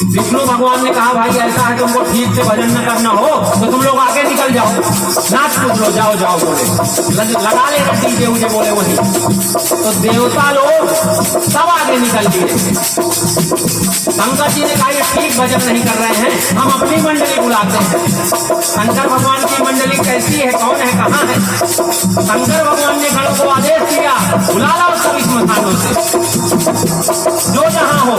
विष्णु भगवान ने कहा भाई ऐसा है तुमको ठीक से भजन न करना हो तो तुम लोग आगे निकल जाओ, नाच कूद लो, जाओ जाओ बोले, लगा ले डीजे उजे बोले वही। तो देवता लोग सब आगे निकल दिए। शंकर जी ने कहा ये ठीक भजन नहीं कर रहे हैं, हम अपनी मंडली बुलाते हैं। शंकर भगवान की मंडली कैसी है, कौन है, कहाँ है। शंकर भगवान ने गणों को आदेश दिया बुला लाओ सब स्मशानों से, जो जहां हो।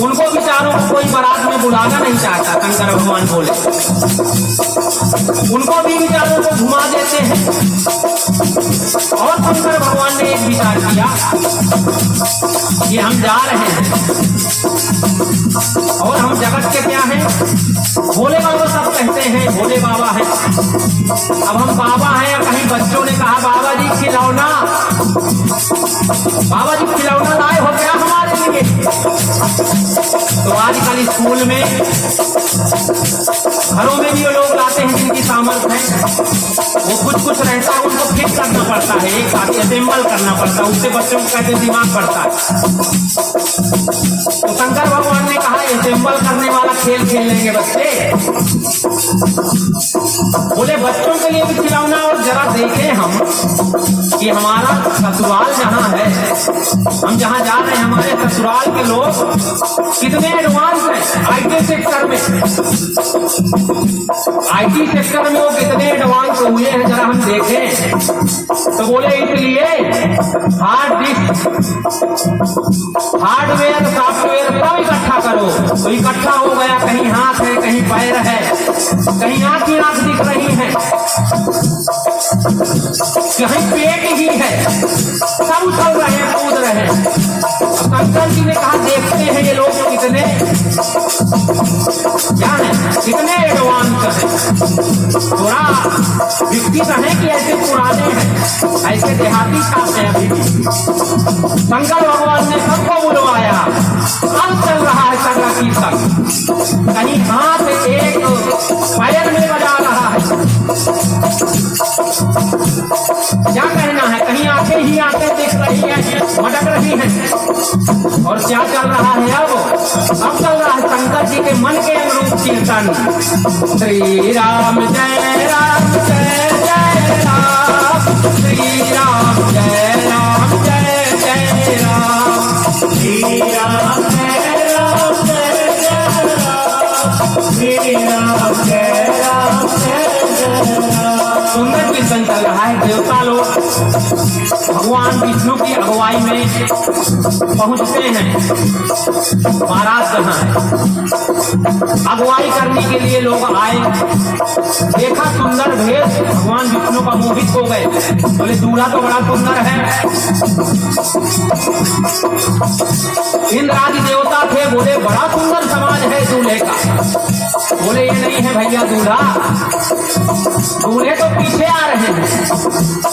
उनको विचारों को कोई बारात में बुलाना नहीं चाहता, शंकर भगवान बोले उनको भी विचारों को घुमा देते हैं। और शंकर भगवान ने एक विचार किया कि हम जा रहे हैं और हम जगत के क्या हैं, भोले बाबा सब कहते हैं भोले बाबा हैं। अब हम बाबा हैं या कहीं बच्चों ने कहा बाबा जी खिलौना, बाबा जी खिलौना लाए हो क्या हमारे लिए। तो आजकल स्कूल में घरों में भी वो लोग लाते हैं जिनकी सामर्थ्य है, वो कुछ रहता है उनको फिट करना पड़ता है, एक साथ असेंबल करना पड़ता है, उससे बच्चों को कहते दिमाग पड़ता है। तो शंकर भगवान ने कहा असेंबल करने वाला खेल खेलेंगे बच्चे। बोले बच्चों के लिए भी खिलौना, और जरा देखें हम कि हमारा ससुराल जहाँ है, हम जहाँ जा रहे हैं हमारे ससुराल के लोग कितने एडवांस हैं आईटी सेक्टर में, आईटी सेक्टर में वो कितने एडवांस हुए हैं जरा हम देखें। तो बोले इसलिए हार्ड डिस्क, हार्डवेयर सॉफ्टवेयर सब इकट्ठा करो। तो इकट्ठा हो गया, कहीं हाथ है, कहीं पैर है, कहीं आंख ही आंख दिख रही है, कहीं पेट ही है, सब उछल रहे हैं, कूद रहे हैं। शंकर जी ने कहा देखते हैं ये लोग कितने क्या है, कितने एडवांस है। थोड़ा विकसित है कि ऐसे पुराने हैं, ऐसे देहाती छाप हैं अभी भी। शंकर भगवान ने सबको बुलवाया, अब चल रहा है सर्गा कीर्तन, कहीं हाथ एक पैर में बजा रहा है, क्या कहना है, कहीं आंखें ही आंखें दिख रही है, मटक रही है। और क्या चल रहा है अब चल रहा है शंकर जी के मन के अनुरूप कीर्तन। श्री राम जय राम जय जय राम, श्री राम जय राम जय जय राम, श्री राम जय राम जय जय राम, श्री राम जय राम जय जय राम। सुंदर कीर्तन चल रहा है। देवता लोग भगवान विष्णु की अगुवाई में पहुंचते हैं। महाराज कहाँ है, अगुवाई करने के लिए लोग आए, देखा सुंदर भेष, भगवान विष्णु का मोहित हो गए। बोले दूल्हा तो बड़ा सुंदर है। इंद्र आदि देवता थे, बोले बड़ा सुंदर समाज है दूल्हे का। बोले ये नहीं है भैया दूल्हा, दूल्हे तो पीछे आ रहे हैं,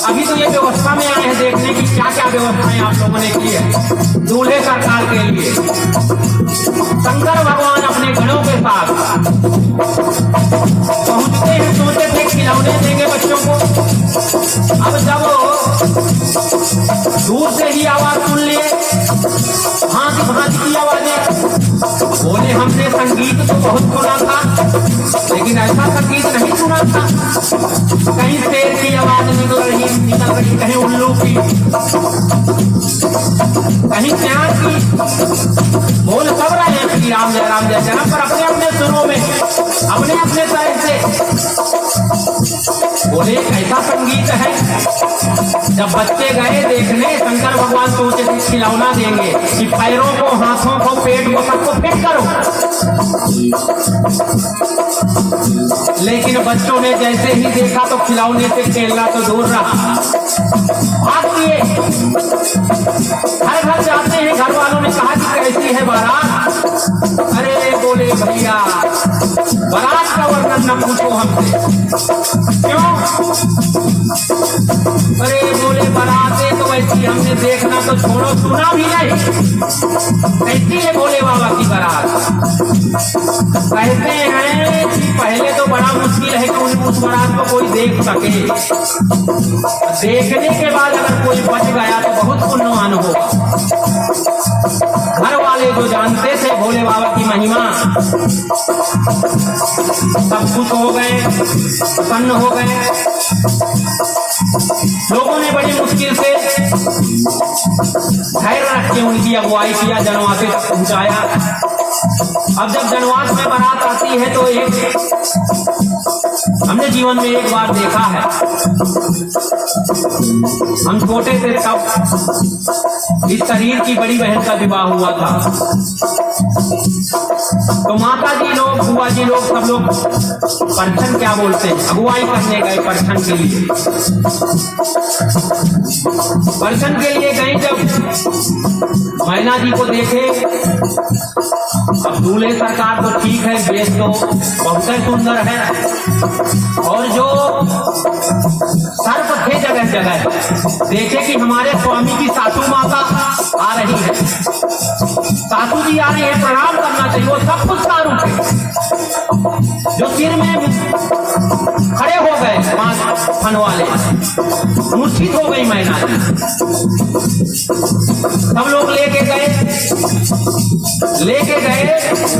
अभी तो ये व्यवस्था में आए हैं देखने की क्या क्या व्यवस्थाएं आप लोगों ने की है दूल्हे सरकार के लिए। शंकर भगवान अपने गणों के साथ पहुंचते हैं, सोचते थे खिलौने देंगे बच्चों को। अब जब दूर से ही आवाज सुन लिए, भांति भांति की आवाजें, बोले हमने संगीत तो बहुत सुना था लेकिन ऐसा संगीत नहीं सुना था। कहीं शेर की आवाज निकल रही, कहीं उल्लू की, कहीं प्यार की, बोल सब रहे हैं श्री राम जय राम जय जय राम, पर अपने अपने सुरों में, अपने अपने तरह से। बोले ऐसा संगीत है जब बच्चे गए देखने, शंकर भगवान सोचे थे खिलौना देंगे कि पैरों को, हाथों को, पेट को, सबको फिट करो। लेकिन बच्चों ने जैसे ही देखा तो खिलौने से खेलना तो दूर रहा, भाग लिए। घर घर जाते हैं, घर वालों ने कहा कि कैसी है बारात? अरे बोले भैया बारात का वर्णन न पूछो हमसे। क्यों? अरे बोले बारातें तो ऐसी हमने देखना तो छोड़ो, सुना भी नहीं। ऐसी है भोले बाबा की बारात। कहते हैं कि पहले तो बड़ा मुश्किल है कि उस बारात को कोई देख सके, देखने के बाद अगर कोई बच गया तो बहुत पुण्यवान होगा। घर वाले जो जानते थे भोले बाबा की महिमा, सब खुश हो गए, प्रसन्न हो गए। लोगों ने बड़ी मुश्किल से धैर्य रख के उनकी अगुवाई किया, जनवास पहुंचाया। अब जब जनवास में बारात आती है तो एक हमने जीवन में एक बार देखा है। हम छोटे थे तब इस शरीर की बड़ी बहन का विवाह हुआ था, तो माता जी लोग, बुआ जी लोग, सब लोग परछन क्या बोलते हैं, अगुवाई करने गए परछन के लिए। परछन के लिए गए, जब मैना जी को देखे, अब दूल्हे सरकार तो ठीक है, बेस तो बहुत सुंदर है, और जो सर्प थे जगह जगह, देखे कि हमारे स्वामी की सासू माता आ रही है, सासू जी आ रही है, प्रणाम करना चाहिए। वो सब कुछ सारू थे, जो सिर में खड़े हो गए, फन वाले मूर्छित हो गई मैना जी। सब लोग लेके गए,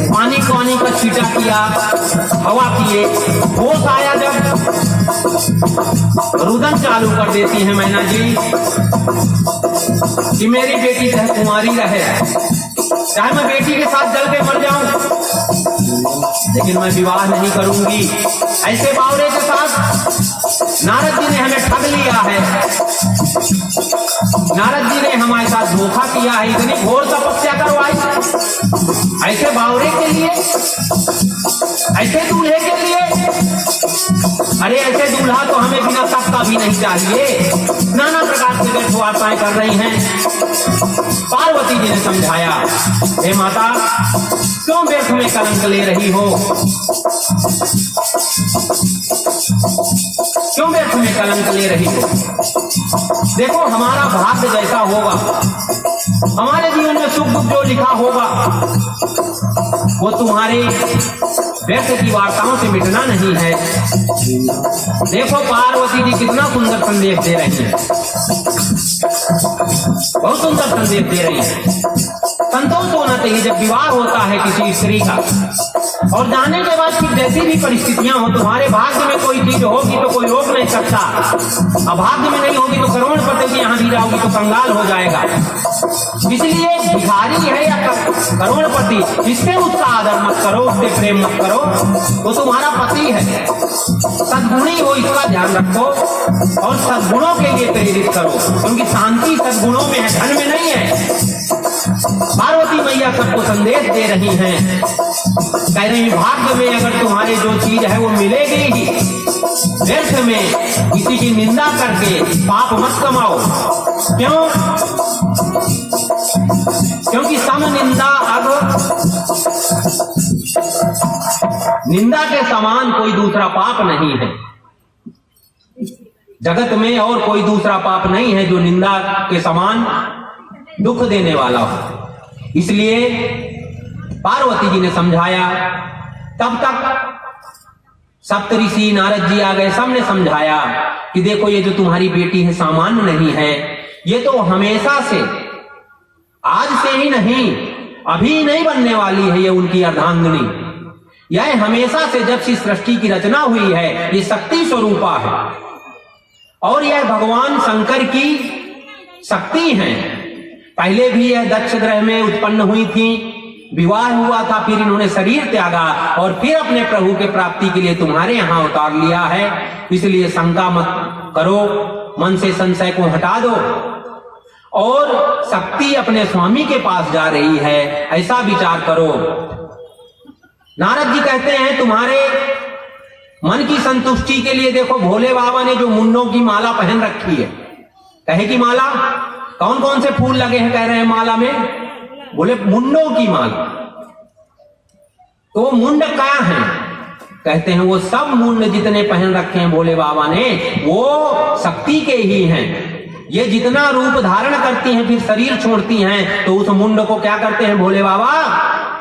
पानी का छींटा किया, हवा किए, होश आया जब रुदन चालू कर देती है मैना जी कि मेरी बेटी चाहे कुंवारी रहे, चाहे मैं बेटी के साथ जल के मर जाऊं, लेकिन मैं विवाह नहीं करूंगी। ऐसे बावरे के साथ नारद जी ने हमें ठग लिया है, नारद जी ने हमारे साथ धोखा किया है, इतनी घोर तपस्या करवाई ऐसे बावरे के लिए, ऐसे दूल्हे के लिए। अरे ऐसे दूल्हा तो हमें बिना तप का भी नहीं चाहिए। नाना प्रकार से व्यर्थ वार्ताएं कर रही हैं। पार्वती जी ने समझाया, हे माता क्यों व्यर्थ में कलंक ले रही हो, क्यों व्यर्थ में कलंक ले रही हो? देखो हमारा भाग्य जैसा होगा, हमारे जीवन में सुख दुख जो लिखा होगा वो तुम्हारे व्यर्थ की वार्ताओं से मिटना नहीं है। देखो पार्वती जी कितना सुंदर संदेश दे रही है, बहुत सुंदर संदेश दे रही है। संतोष होना चाहिए जब विवाह होता है किसी स्त्री का, और जाने के बाद फिर जैसी भी परिस्थितियां हो, तुम्हारे भाग्य में कोई चीज होगी तो कोई रोक नहीं सकता, अब भाग्य में नहीं होगी तो करोड़पति की यहाँ भी जाओगी तो कंगाल हो जाएगा। इसलिए भिखारी है या करोड़पति, इससे उसका आदर मत करो, उससे प्रेम मत करो, वो तुम्हारा पति है। सद्गुणी हो इसका ध्यान रखो और सद्गुणों के लिए प्रेरित करो, क्योंकि शांति सद्गुणों में है, धन में नहीं है। पार्वती मैया सबको संदेश दे रही हैं, कह रही भाग्य में अगर तुम्हारे जो चीज है वो मिलेगी ही, व्यर्थ में किसी की निंदा करके पाप मत कमाओ। क्यों? क्योंकि सम निंदा, अब निंदा के समान कोई दूसरा पाप नहीं है जगत में, और कोई दूसरा पाप नहीं है जो निंदा के समान दुख देने वाला हो। इसलिए पार्वती जी ने समझाया, तब तक सप्तऋषि नारद जी आ गए, सबने समझाया कि देखो ये जो तुम्हारी बेटी है सामान्य नहीं है, ये तो हमेशा से, आज से ही नहीं, अभी नहीं बनने वाली है ये उनकी अर्धांगिनी, यह हमेशा से जब से सृष्टि की रचना हुई है ये शक्ति स्वरूपा है, और यह भगवान शंकर की शक्ति है। पहले भी यह दक्ष ग्रह में उत्पन्न हुई थी, विवाह हुआ था, फिर इन्होंने शरीर त्यागा और फिर अपने प्रभु के प्राप्ति के लिए तुम्हारे यहां उतार लिया है। इसलिए शंका मत करो, मन से संशय को हटा दो और शक्ति अपने स्वामी के पास जा रही है, ऐसा विचार करो। नारद जी कहते हैं तुम्हारे मन की संतुष्टि के लिए देखो भोले बाबा ने जो मुंडों की माला पहन रखी है। कहे की माला, कौन कौन से फूल लगे हैं कह रहे हैं माला में? बोले मुंडों की माला। तो वो मुंड क्या है? कहते हैं वो सब मुंड जितने पहन रखे हैं भोले बाबा ने वो शक्ति के ही हैं। ये जितना रूप धारण करती हैं फिर शरीर छोड़ती हैं तो उस मुंड को क्या करते हैं भोले बाबा?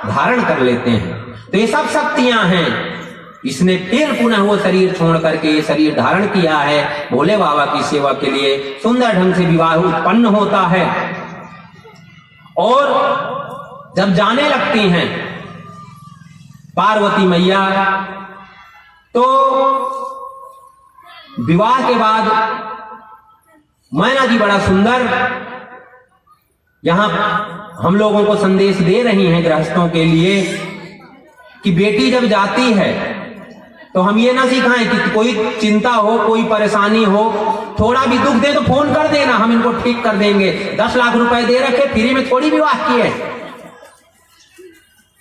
धारण कर लेते हैं। तो ये सब शक्तियां हैं। इसने फिर पुनः वो शरीर छोड़ करके ये शरीर धारण किया है भोले बाबा की सेवा के लिए। सुंदर ढंग से विवाह उत्पन्न होता है और जब जाने लगती हैं पार्वती मैया तो विवाह के बाद मैना जी बड़ा सुंदर यहां हम लोगों को संदेश दे रही हैं गृहस्थों के लिए कि बेटी जब जाती है तो हम ये ना सिखाएं कि कोई चिंता हो, कोई परेशानी हो, थोड़ा भी दुख दे तो फोन कर देना, हम इनको ठीक कर देंगे। 10 लाख रुपए दे रखे, फ्री में थोड़ी विवाह किए।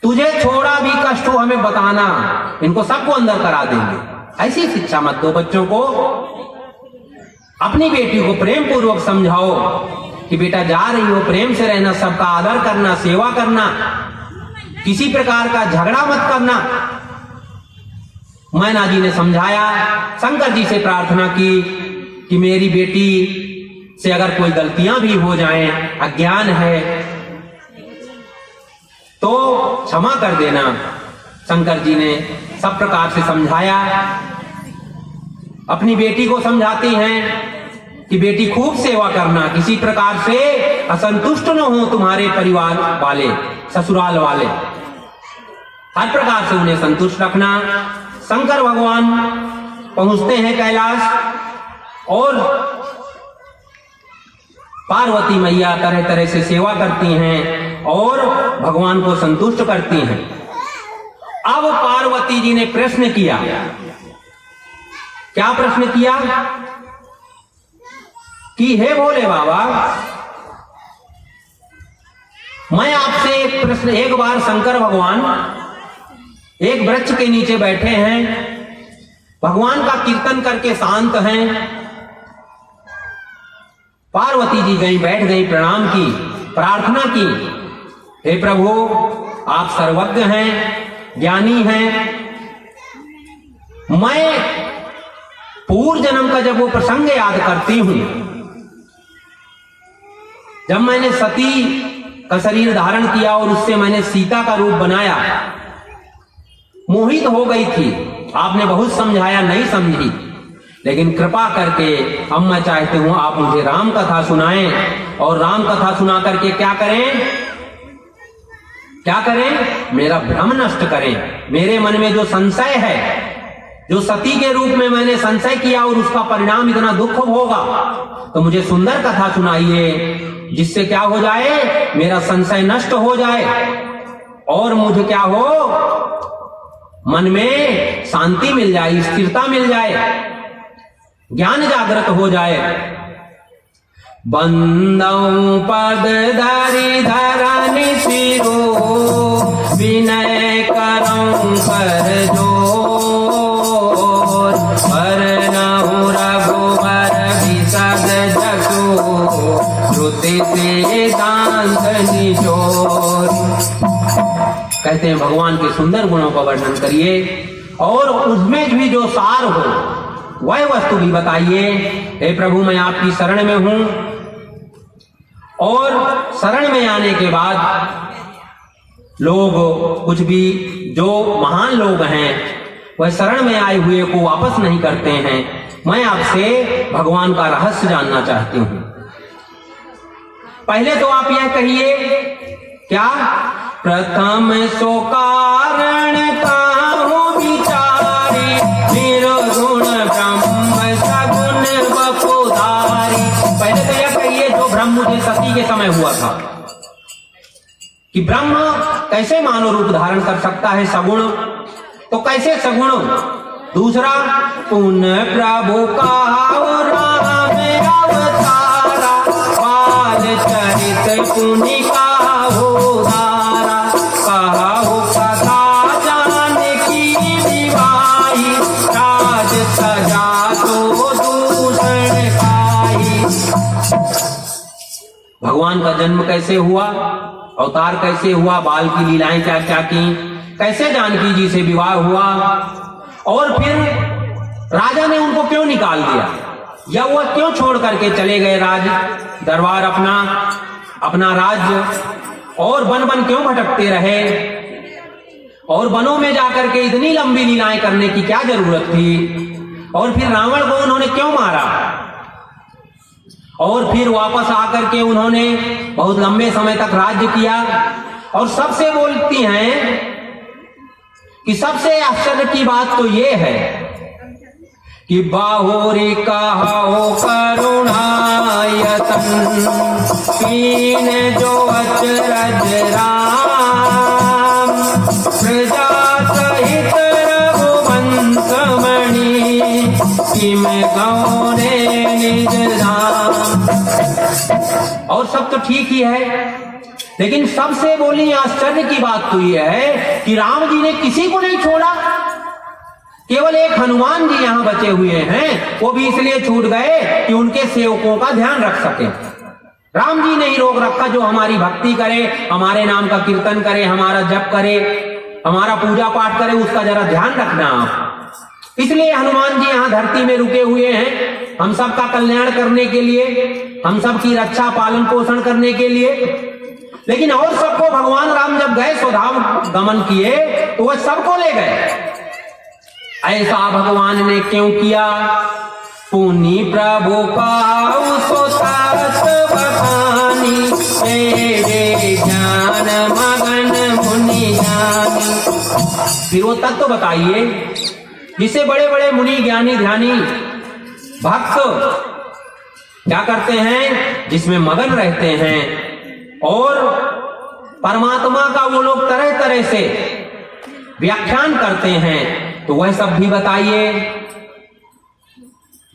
तुझे थोड़ा भी कष्ट हो हमें बताना, इनको सबको अंदर करा देंगे। ऐसी शिक्षा मत दो बच्चों को। अपनी बेटी को प्रेम पूर्वक समझाओ कि बेटा जा रही हो, प्रेम से रहना, सबका आदर करना, सेवा करना, किसी प्रकार का झगड़ा मत करना। मैना जी ने समझाया, शंकर जी से प्रार्थना की कि मेरी बेटी से अगर कोई गलतियां भी हो जाएं, अज्ञान है तो क्षमा कर देना। शंकर जी ने सब प्रकार से समझाया। अपनी बेटी को समझाती हैं कि बेटी खूब सेवा करना, किसी प्रकार से असंतुष्ट न हो तुम्हारे परिवार वाले, ससुराल वाले, हर प्रकार से उन्हें संतुष्ट रखना। शंकर भगवान पहुंचते हैं कैलाश और पार्वती मैया तरह तरह से सेवा करती हैं और भगवान को संतुष्ट करती हैं। अब पार्वती जी ने प्रश्न किया। क्या प्रश्न किया? कि हे भोले बाबा, मैं आपसे एक प्रश्न, एक बार शंकर भगवान एक वृक्ष के नीचे बैठे हैं, भगवान का कीर्तन करके शांत हैं। पार्वती जी गई, बैठ गई, प्रणाम की, प्रार्थना की, हे प्रभु आप सर्वज्ञ हैं, ज्ञानी हैं। मैं पूर्व जन्म का जब वो प्रसंग याद करती हूं, जब मैंने सती का शरीर धारण किया और उससे मैंने सीता का रूप बनाया, मोहित हो गई थी। आपने बहुत समझाया, नहीं समझी, लेकिन कृपा करके अब मैं चाहती हूं आप मुझे राम कथा सुनाएं और राम कथा सुना करके क्या करें? क्या करें? मेरा भ्रम नष्ट करें। मेरे मन में जो संशय है, जो सती के रूप में मैंने संशय किया और उसका परिणाम इतना दुख होगा, तो मुझे सुंदर कथा सुनाइए जिससे क्या हो जाए, मेरा संशय नष्ट हो जाए और मुझे क्या हो, मन में शांति मिल जाए, स्थिरता मिल जाए, ज्ञान जागृत हो जाए। बंदौ पद धरि धरनि सिरो, विनय करऊं कर जोर, वरनहु रघुबर बिसग जसो, श्रुति से दांत निचोर। कहते हैं भगवान के सुंदर गुणों का वर्णन करिए और उसमें भी जो सार हो वह वस्तु भी बताइए। हे प्रभु मैं आपकी शरण में हूं और शरण में आने के बाद लोग कुछ भी, जो महान लोग हैं वह शरण में आए हुए को वापस नहीं करते हैं। मैं आपसे भगवान का रहस्य जानना चाहती हूं। पहले तो आप यह कहिए, क्या? प्रथम सो कारण काहू विचारी, निर्गुण ब्रह्म सगुण बपुधारी। पहले तो यह कहिए जो भ्रम मुझे सती के समय हुआ था कि ब्रह्म कैसे मानव रूप धारण कर सकता है, सगुण, तो कैसे सगुण? दूसरा, पुन प्रभु का राम भगवान का जन्म कैसे हुआ, अवतार कैसे हुआ, बाल की लीलाएं क्या क्या की, कैसे जानकी जी से विवाह हुआ, और फिर राजा ने उनको क्यों निकाल दिया, या वह क्यों छोड़ करके चले गए राज दरबार अपना राज्य, और वन वन क्यों भटकते रहे, और वनों में जाकर के इतनी लंबी लीलाएं करने की क्या जरूरत थी, और फिर रावण को उन्होंने क्यों मारा, और फिर वापस आकर के उन्होंने बहुत लंबे समय तक राज्य किया। और सबसे बोलती हैं कि सबसे आश्चर्य की बात तो ये है कि बाहुरी कहो करुणायतन कीन जो अचरज राम प्रजा सहित रघुवंश मणि किम गौरे निज धाम। और सब तो ठीक ही है, लेकिन सबसे बोली आश्चर्य की बात तो यह है कि राम जी ने किसी को नहीं छोड़ा, केवल एक हनुमान जी यहां बचे हुए हैं, वो भी इसलिए छूट गए कि उनके सेवकों का ध्यान रख सके। राम जी ने ही रोक रखा, जो हमारी भक्ति करे, हमारे नाम का कीर्तन करे, हमारा जप करे, हमारा पूजा पाठ करे, उसका जरा ध्यान रखना आप। इसलिए हनुमान जी यहां धरती में रुके हुए हैं, हम सबका कल्याण करने के लिए, हम सबकी रक्षा पालन पोषण करने के लिए। लेकिन और सबको भगवान राम जब गए स्वधाम गमन किए तो वह सबको ले गए। ऐसा भगवान ने क्यों किया? पुनि प्रभु पाऊ सो सात बखानी, तेरे ज्ञान मगन मुनि ज्ञानी। फिर वो तत्व तो बताइए जिसे बड़े बड़े मुनि ज्ञानी ध्यानी भक्त क्या करते हैं, जिसमें मगन रहते हैं, और परमात्मा का वो लोग तरह तरह से व्याख्यान करते हैं, तो वह सब भी बताइए।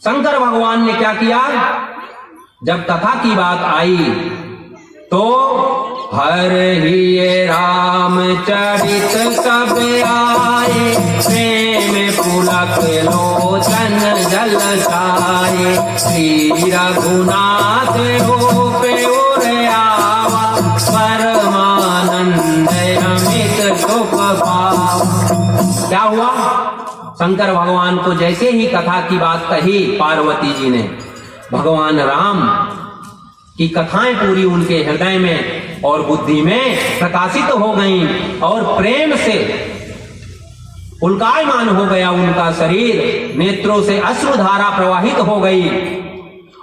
शंकर भगवान ने क्या किया, जब कथा की बात आई तो हर ही राम चरित सब आए, प्रेम पुलक लोचन जल साए, श्री रघुनाथ रूपे उर आवा, परमानंद अमित सुख पावा। क्या हुआ? शंकर भगवान को जैसे ही कथा की बात कही पार्वती जी ने, भगवान राम की कथाएं पूरी उनके हृदय में और बुद्धि में प्रकाशित हो गईं, और प्रेम से पुलकायमान हो गया उनका शरीर, नेत्रों से अश्रुधारा प्रवाहित हो गई,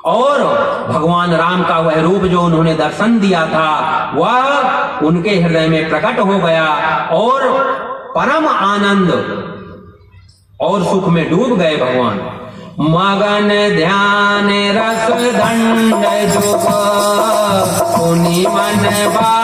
और भगवान राम का वह रूप जो उन्होंने दर्शन दिया था वह उनके हृदय में प्रकट हो गया, और परम आनंद और सुख में डूब गए भगवान। मगन ध्यान रस दंड जुग, मुनि मन बा